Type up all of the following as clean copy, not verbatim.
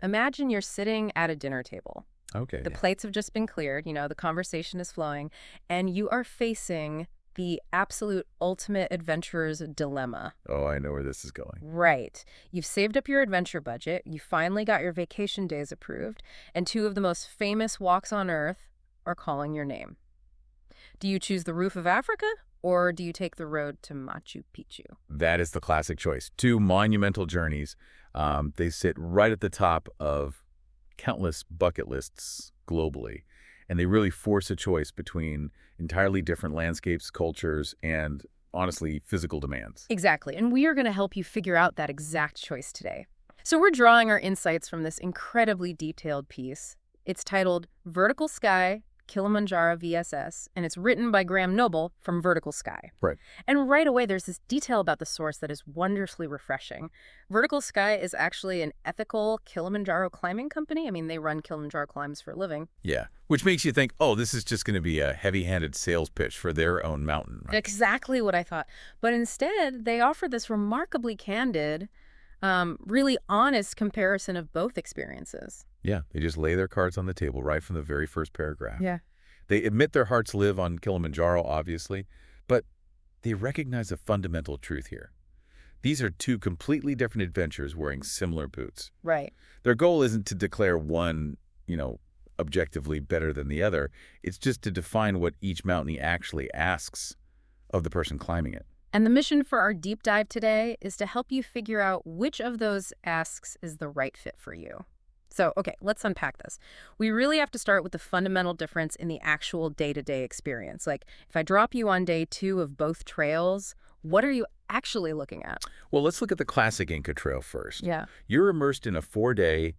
Imagine you're sitting at a dinner table. Okay. The plates have just been cleared, the conversation is flowing, and you are facing the absolute ultimate adventurer's dilemma. Oh, I know where this is going. Right. You've saved up your adventure budget, you finally got your vacation days approved, and two of the most famous walks on Earth are calling your name. Do you choose the roof of Africa, or do you take the road to Machu Picchu? That is the classic choice. Two monumental journeys. They sit right at the top of countless bucket lists globally, and they really force a choice between entirely different landscapes, cultures, and honestly, physical demands. Exactly, and we are going to help you figure out that exact choice today. So we're drawing our insights from this incredibly detailed piece. It's titled Vertical Sky, Kilimanjaro VSS, and it's written by Graham Noble from Vertical Sky. Right. And right away, there's this detail about the source that is wondrously refreshing. Vertical Sky is actually an ethical Kilimanjaro climbing company. I mean, they run Kilimanjaro climbs for a living. Yeah, which makes you think, oh, this is just going to be a heavy-handed sales pitch for their own mountain, right? Exactly what I thought. But instead, they offer this remarkably candid, really honest comparison of both experiences. Yeah, they just lay their cards on the table right from the very first paragraph. Yeah. They admit their hearts live on Kilimanjaro, obviously, but they recognize a fundamental truth here. These are two completely different adventures wearing similar boots. Right. Their goal isn't to declare one, objectively better than the other. It's just to define what each mountain actually asks of the person climbing it. And the mission for our deep dive today is to help you figure out which of those asks is the right fit for you. So, okay, let's unpack this. We really have to start with the fundamental difference in the actual day-to-day experience. Like, if I drop you on day 2 of both trails, what are you actually looking at? Well, let's look at the classic Inca Trail first. Yeah. You're immersed in a 4-day,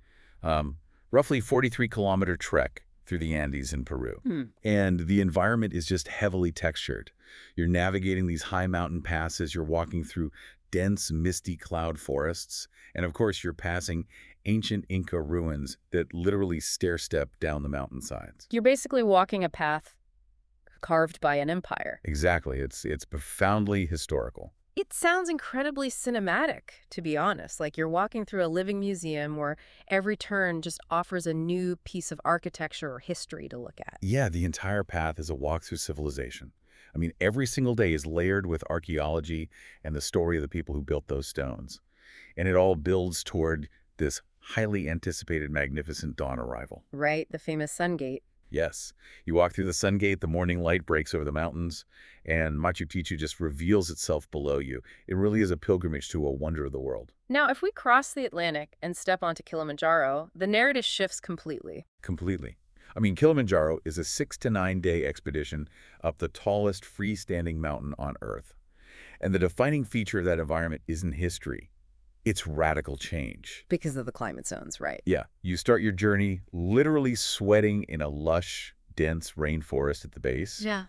roughly 43-kilometer trek through the Andes in Peru. And the environment is just heavily textured. You're navigating these high mountain passes. You're walking through dense, misty cloud forests. And of course, you're passing ancient Inca ruins that literally stair-step down the mountainsides. You're basically walking a path carved by an empire. Exactly. It's profoundly historical. It sounds incredibly cinematic, to be honest. Like you're walking through a living museum where every turn just offers a new piece of architecture or history to look at. Yeah, the entire path is a walk through civilization. I mean, every single day is layered with archaeology and the story of the people who built those stones. And it all builds toward this highly anticipated, magnificent dawn arrival. Right, the famous Sun Gate. Yes. You walk through the Sun Gate, the morning light breaks over the mountains, and Machu Picchu just reveals itself below you. It really is a pilgrimage to a wonder of the world. Now, if we cross the Atlantic and step onto Kilimanjaro, the narrative shifts completely. Completely. I mean, Kilimanjaro is a 6 to 9 day expedition up the tallest freestanding mountain on Earth. And the defining feature of that environment isn't history. It's radical change. Because of the climate zones, right? Yeah, you start your journey literally sweating in a lush, dense rainforest at the base. Yeah.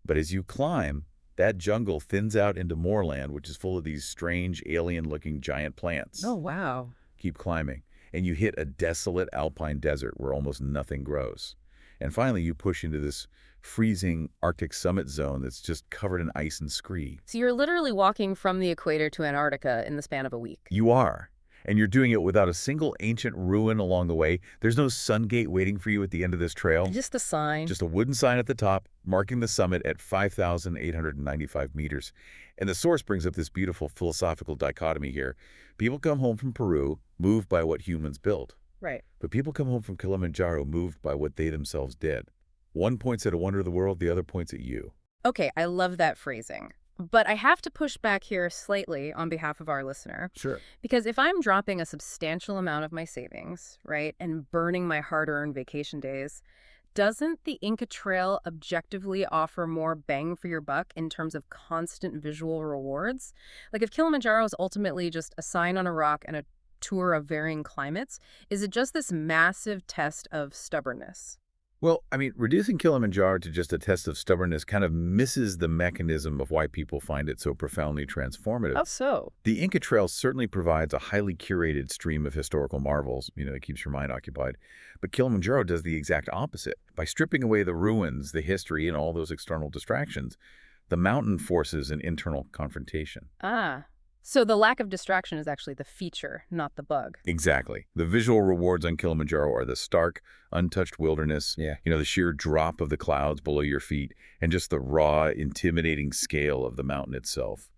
But as you climb, that jungle thins out into moorland, which is full of these strange, alien-looking giant plants. Oh, wow. Keep climbing, and you hit a desolate alpine desert where almost nothing grows. And finally, you push into this freezing Arctic summit zone that's just covered in ice and scree. So you're literally walking from the equator to Antarctica in the span of a week. You are. And you're doing it without a single ancient ruin along the way. There's no sun gate waiting for you at the end of this trail. Just a sign. Just a wooden sign at the top, marking the summit at 5,895 meters. And the source brings up this beautiful philosophical dichotomy here. People come home from Peru, moved by what humans built. Right. But people come home from Kilimanjaro, moved by what they themselves did. One points at a wonder of the world, the other points at you. Okay, I love that phrasing. But I have to push back here slightly on behalf of our listener. Sure. Because if I'm dropping a substantial amount of my savings, right, and burning my hard-earned vacation days, doesn't the Inca Trail objectively offer more bang for your buck in terms of constant visual rewards? Like if Kilimanjaro is ultimately just a sign on a rock and a tour of varying climates, is it just this massive test of stubbornness? Well, I mean, reducing Kilimanjaro to just a test of stubbornness kind of misses the mechanism of why people find it so profoundly transformative. How so? The Inca Trail certainly provides a highly curated stream of historical marvels, that keeps your mind occupied. But Kilimanjaro does the exact opposite. By stripping away the ruins, the history, and all those external distractions, the mountain forces an internal confrontation. Ah, So the lack of distraction is actually the feature, not the bug. Exactly. The visual rewards on Kilimanjaro are the stark, untouched wilderness, Yeah. the sheer drop of the clouds below your feet, and just the raw, intimidating scale of the mountain itself.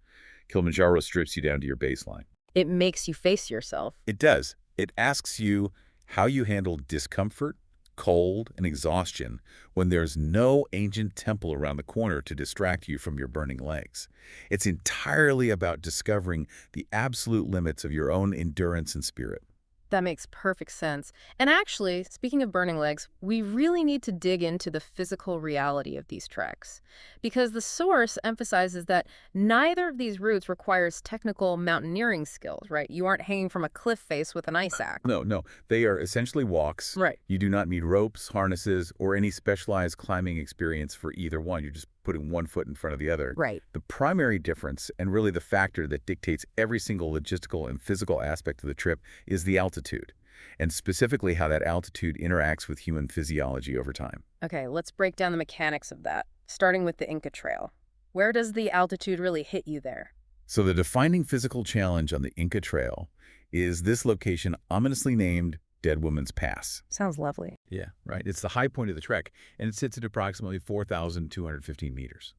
Kilimanjaro strips you down to your baseline. It makes you face yourself. It does. It asks you how you handle discomfort, cold, and exhaustion when there's no ancient temple around the corner to distract you from your burning legs. It's entirely about discovering the absolute limits of your own endurance and spirit. That makes perfect sense. And actually, speaking of burning legs, we really need to dig into the physical reality of these treks. Because the source emphasizes that neither of these routes requires technical mountaineering skills, right? You aren't hanging from a cliff face with an ice axe. No, no. They are essentially walks. Right. You do not need ropes, harnesses, or any specialized climbing experience for either one. You're just putting one foot in front of the other. Right. The primary difference, and really the factor that dictates every single logistical and physical aspect of the trip, is the altitude, and specifically how that altitude interacts with human physiology over time. Okay, let's break down the mechanics of that, starting with the Inca Trail. Where does the altitude really hit you there? So the defining physical challenge on the Inca Trail is this location ominously named Dead Woman's Pass. Sounds lovely. Yeah, right. It's the high point of the trek, and it sits at approximately 4,215 meters.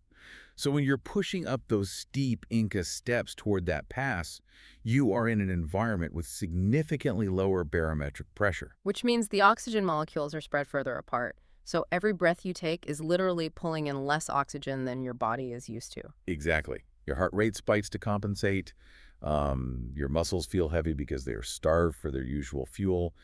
So when you're pushing up those steep Inca steps toward that pass, you are in an environment with significantly lower barometric pressure. Which means the oxygen molecules are spread further apart. So every breath you take is literally pulling in less oxygen than your body is used to. Exactly. Your heart rate spikes to compensate. Your muscles feel heavy because they are starved for their usual fuel.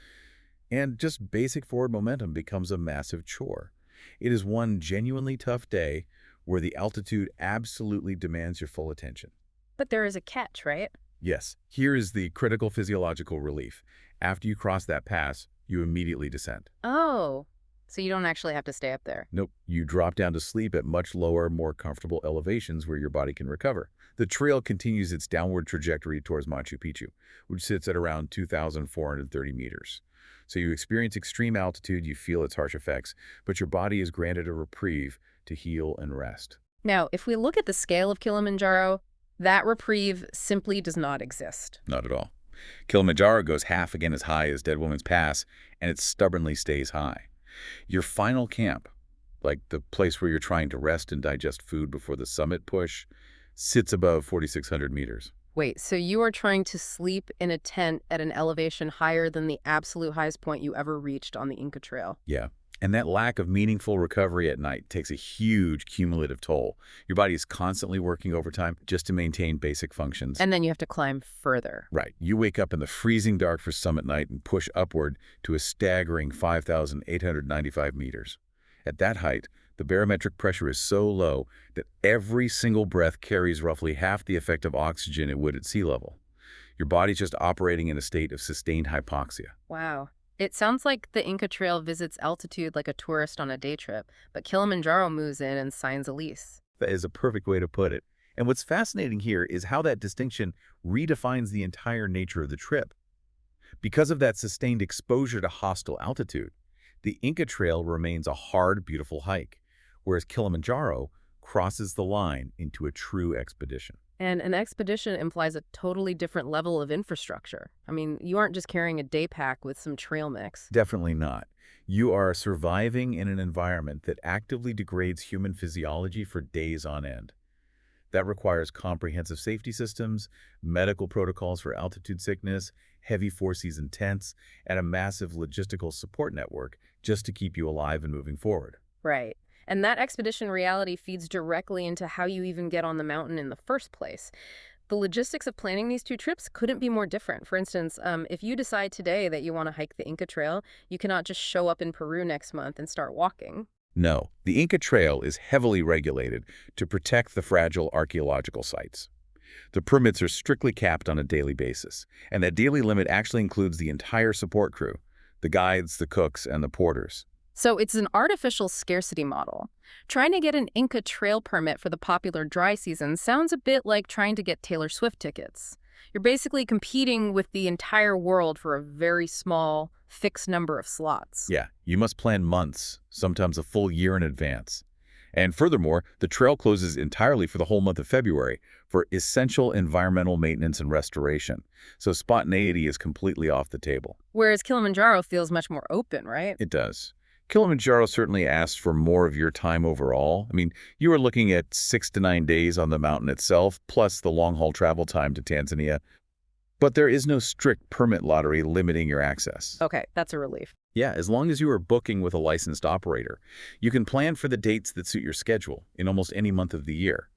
And just basic forward momentum becomes a massive chore. It is one genuinely tough day where the altitude absolutely demands your full attention. But there is a catch, right? Yes, here is the critical physiological relief. After you cross that pass, you immediately descend. Oh, so you don't actually have to stay up there. Nope, you drop down to sleep at much lower, more comfortable elevations where your body can recover. The trail continues its downward trajectory towards Machu Picchu, which sits at around 2,430 meters. So you experience extreme altitude, you feel its harsh effects, but your body is granted a reprieve to heal and rest. Now, if we look at the scale of Kilimanjaro, that reprieve simply does not exist. Not at all. Kilimanjaro goes half again as high as Dead Woman's Pass, and it stubbornly stays high. Your final camp, like the place where you're trying to rest and digest food before the summit push, sits above 4,600 meters. Wait, so you are trying to sleep in a tent at an elevation higher than the absolute highest point you ever reached on the Inca Trail? Yeah. And that lack of meaningful recovery at night takes a huge cumulative toll. Your body is constantly working overtime just to maintain basic functions. And then you have to climb further. Right. You wake up in the freezing dark for summit night and push upward to a staggering 5,895 meters. At that height, the barometric pressure is so low that every single breath carries roughly half the effect of oxygen it would at sea level. Your body's just operating in a state of sustained hypoxia. Wow. It sounds like the Inca Trail visits altitude like a tourist on a day trip, but Kilimanjaro moves in and signs a lease. That is a perfect way to put it. And what's fascinating here is how that distinction redefines the entire nature of the trip. Because of that sustained exposure to hostile altitude, the Inca Trail remains a hard, beautiful hike, whereas Kilimanjaro crosses the line into a true expedition. And an expedition implies a totally different level of infrastructure. I mean, you aren't just carrying a day pack with some trail mix. Definitely not. You are surviving in an environment that actively degrades human physiology for days on end. That requires comprehensive safety systems, medical protocols for altitude sickness, heavy four-season tents, and a massive logistical support network just to keep you alive and moving forward. Right. And that expedition reality feeds directly into how you even get on the mountain in the first place. The logistics of planning these two trips couldn't be more different. For instance, if you decide today that you want to hike the Inca Trail, you cannot just show up in Peru next month and start walking. No, the Inca Trail is heavily regulated to protect the fragile archaeological sites. The permits are strictly capped on a daily basis, and that daily limit actually includes the entire support crew, the guides, the cooks, and the porters. So it's an artificial scarcity model. Trying to get an Inca Trail permit for the popular dry season sounds a bit like trying to get Taylor Swift tickets. You're basically competing with the entire world for a very small, fixed number of slots. Yeah, you must plan months, sometimes a full year in advance. And furthermore, the trail closes entirely for the whole month of February for essential environmental maintenance and restoration. So spontaneity is completely off the table. Whereas Kilimanjaro feels much more open, right? It does. Kilimanjaro certainly asks for more of your time overall. I mean, you are looking at 6 to 9 days on the mountain itself, plus the long-haul travel time to Tanzania. But there is no strict permit lottery limiting your access. Okay, that's a relief. Yeah, as long as you are booking with a licensed operator, you can plan for the dates that suit your schedule in almost any month of the year.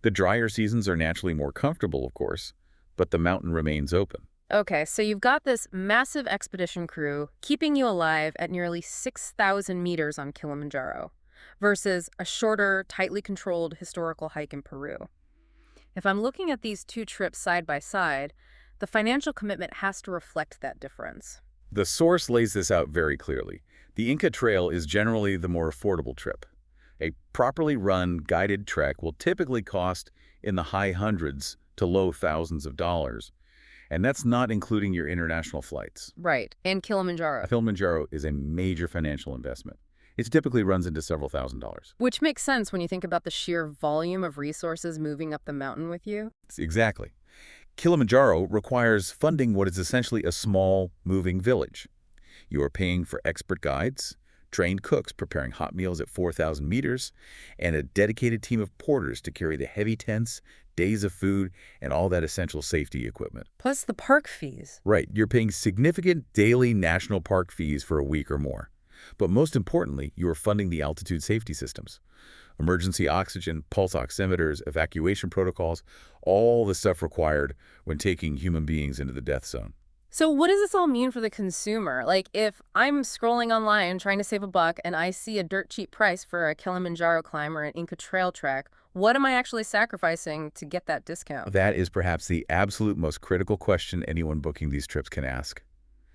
The drier seasons are naturally more comfortable, of course, but the mountain remains open. Okay, so you've got this massive expedition crew keeping you alive at nearly 6,000 meters on Kilimanjaro versus a shorter, tightly controlled historical hike in Peru. If I'm looking at these two trips side by side, the financial commitment has to reflect that difference. The source lays this out very clearly. The Inca Trail is generally the more affordable trip. A properly run, guided trek will typically cost in the high hundreds to low thousands of dollars, and that's not including your international flights. Right, and Kilimanjaro. Kilimanjaro is a major financial investment. It typically runs into several $1,000s. Which makes sense when you think about the sheer volume of resources moving up the mountain with you. Exactly. Kilimanjaro requires funding what is essentially a small, moving village. You are paying for expert guides, trained cooks preparing hot meals at 4,000 meters, and a dedicated team of porters to carry the heavy tents, days of food, and all that essential safety equipment. Plus the park fees. Right, you're paying significant daily national park fees for a week or more. But most importantly, you are funding the altitude safety systems. Emergency oxygen, pulse oximeters, evacuation protocols, all the stuff required when taking human beings into the death zone. So what does this all mean for the consumer? Like, if I'm scrolling online trying to save a buck and I see a dirt cheap price for a Kilimanjaro climb or an Inca trail trek, what am I actually sacrificing to get that discount? That is perhaps the absolute most critical question anyone booking these trips can ask.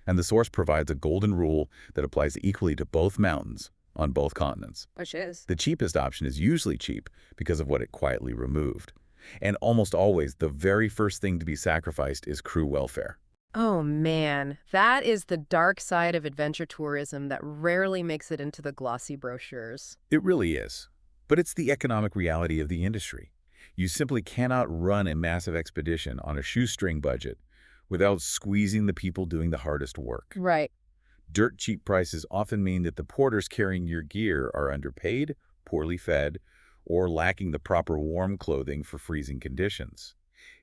And the source provides a golden rule that applies equally to both mountains on both continents. Which is? The cheapest option is usually cheap because of what it quietly removed. And almost always, the very first thing to be sacrificed is crew welfare. Oh man, that is the dark side of adventure tourism that rarely makes it into the glossy brochures. It really is. But it's the economic reality of the industry. You simply cannot run a massive expedition on a shoestring budget without squeezing the people doing the hardest work. Right. Dirt cheap prices often mean that the porters carrying your gear are underpaid, poorly fed, or lacking the proper warm clothing for freezing conditions.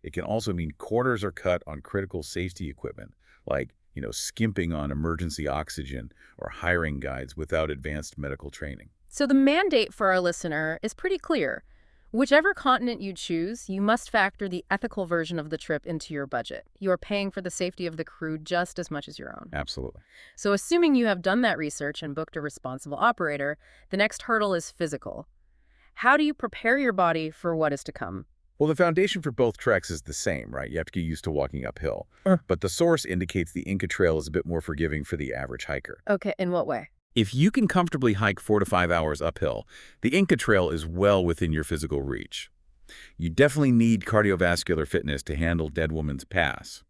It can also mean corners are cut on critical safety equipment, like, skimping on emergency oxygen or hiring guides without advanced medical training. So the mandate for our listener is pretty clear. Whichever continent you choose, you must factor the ethical version of the trip into your budget. You are paying for the safety of the crew just as much as your own. Absolutely. So assuming you have done that research and booked a responsible operator, the next hurdle is physical. How do you prepare your body for what is to come? Well, the foundation for both treks is the same, right? You have to get used to walking uphill. But the source indicates the Inca Trail is a bit more forgiving for the average hiker. Okay, in what way? If you can comfortably hike 4 to 5 hours uphill, the Inca Trail is well within your physical reach. You definitely need cardiovascular fitness to handle Dead Woman's Pass.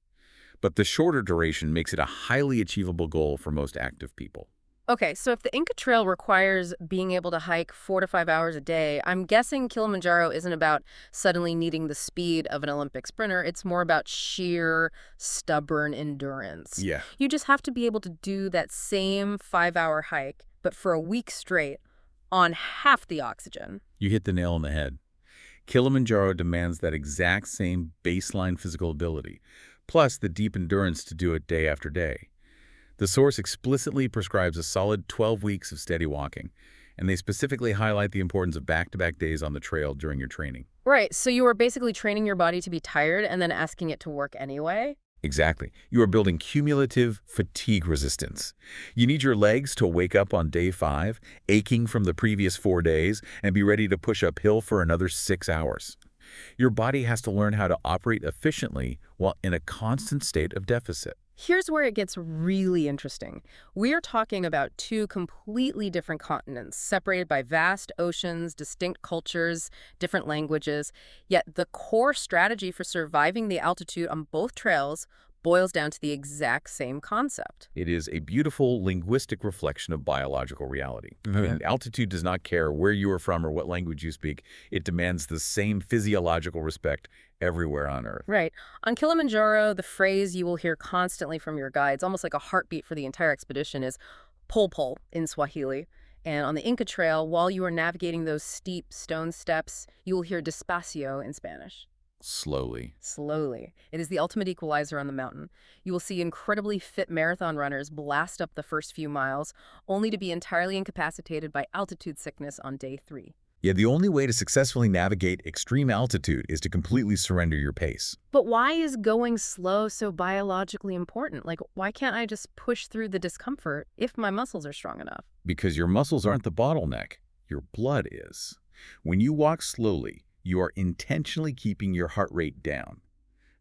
But the shorter duration makes it a highly achievable goal for most active people. Okay, so if the Inca Trail requires being able to hike 4 to 5 hours a day, I'm guessing Kilimanjaro isn't about suddenly needing the speed of an Olympic sprinter. It's more about sheer, stubborn endurance. Yeah. You just have to be able to do that same 5-hour hike, but for a week straight, on half the oxygen. You hit the nail on the head. Kilimanjaro demands that exact same baseline physical ability, plus the deep endurance to do it day after day. The source explicitly prescribes a solid 12 weeks of steady walking, and they specifically highlight the importance of back-to-back days on the trail during your training. Right, so you are basically training your body to be tired and then asking it to work anyway? Exactly. You are building cumulative fatigue resistance. You need your legs to wake up on day 5, aching from the previous 4 days, and be ready to push uphill for another 6 hours. Your body has to learn how to operate efficiently while in a constant state of deficit. Here's where it gets really interesting. We are talking about two completely different continents, separated by vast oceans, distinct cultures, different languages. Yet the core strategy for surviving the altitude on both trails boils down to the exact same concept. It is a beautiful linguistic reflection of biological reality. And altitude does not care where you are from or what language you speak. It demands the same physiological respect everywhere on Earth. Right. On Kilimanjaro, the phrase you will hear constantly from your guides, almost like a heartbeat for the entire expedition, is pol pol in Swahili. And on the Inca Trail, while you are navigating those steep stone steps, you will hear despacio in Spanish. Slowly. Slowly. It is the ultimate equalizer on the mountain. You will see incredibly fit marathon runners blast up the first few miles, only to be entirely incapacitated by altitude sickness on day 3. Yeah, the only way to successfully navigate extreme altitude is to completely surrender your pace. But why is going slow so biologically important? Like, why can't I just push through the discomfort if my muscles are strong enough? Because your muscles aren't the bottleneck, your blood is. When you walk slowly, you are intentionally keeping your heart rate down.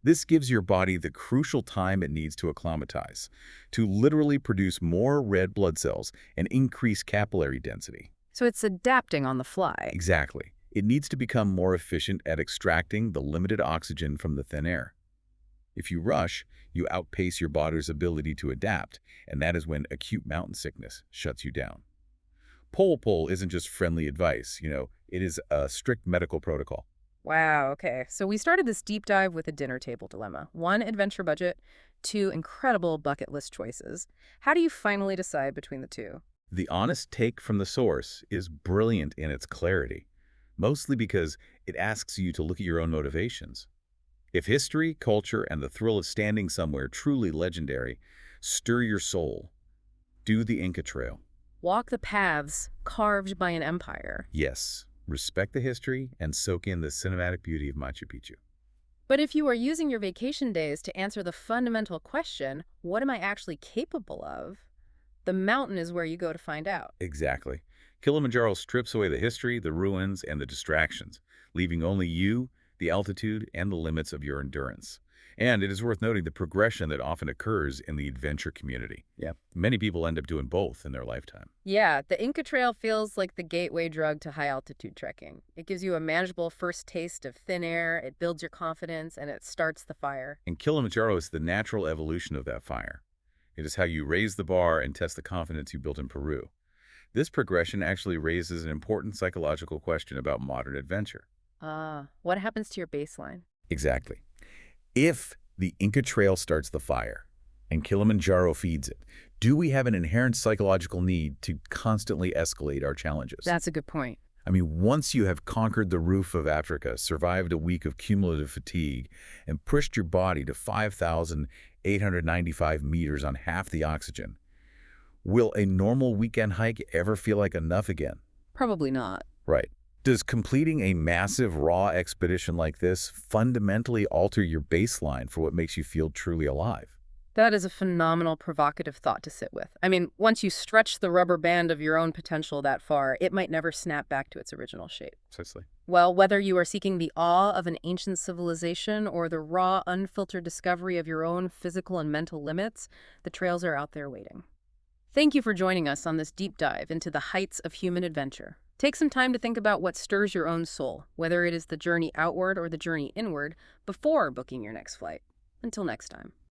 This gives your body the crucial time it needs to acclimatize, to literally produce more red blood cells and increase capillary density. So it's adapting on the fly. Exactly. It needs to become more efficient at extracting the limited oxygen from the thin air. If you rush, you outpace your body's ability to adapt, and that is when acute mountain sickness shuts you down. Pol isn't just friendly advice, it is a strict medical protocol. Wow, okay. So we started this deep dive with a dinner table dilemma. 1, adventure budget. 2, incredible bucket list choices. How do you finally decide between the two? The honest take from the source is brilliant in its clarity, mostly because it asks you to look at your own motivations. If history, culture, and the thrill of standing somewhere truly legendary stir your soul, do the Inca Trail. Walk the paths carved by an empire. Yes, respect the history and soak in the cinematic beauty of Machu Picchu. But if you are using your vacation days to answer the fundamental question, what am I actually capable of? The mountain is where you go to find out. Exactly. Kilimanjaro strips away the history, the ruins, and the distractions, leaving only you, the altitude, and the limits of your endurance. And it is worth noting the progression that often occurs in the adventure community. Yeah. Many people end up doing both in their lifetime. Yeah, the Inca Trail feels like the gateway drug to high-altitude trekking. It gives you a manageable first taste of thin air, it builds your confidence, and it starts the fire. And Kilimanjaro is the natural evolution of that fire. It is how you raise the bar and test the confidence you built in Peru. This progression actually raises an important psychological question about modern adventure. What happens to your baseline? Exactly. If the Inca Trail starts the fire and Kilimanjaro feeds it, do we have an inherent psychological need to constantly escalate our challenges? That's a good point. I mean, once you have conquered the roof of Africa, survived a week of cumulative fatigue, and pushed your body to 5,895 meters on half the oxygen, will a normal weekend hike ever feel like enough again? Probably not. Right. Does completing a massive raw expedition like this fundamentally alter your baseline for what makes you feel truly alive? That is a phenomenal, provocative thought to sit with. I mean, once you stretch the rubber band of your own potential that far, it might never snap back to its original shape. Precisely. Well, whether you are seeking the awe of an ancient civilization or the raw, unfiltered discovery of your own physical and mental limits, the trails are out there waiting. Thank you for joining us on this deep dive into the heights of human adventure. Take some time to think about what stirs your own soul, whether it is the journey outward or the journey inward, before booking your next flight. Until next time.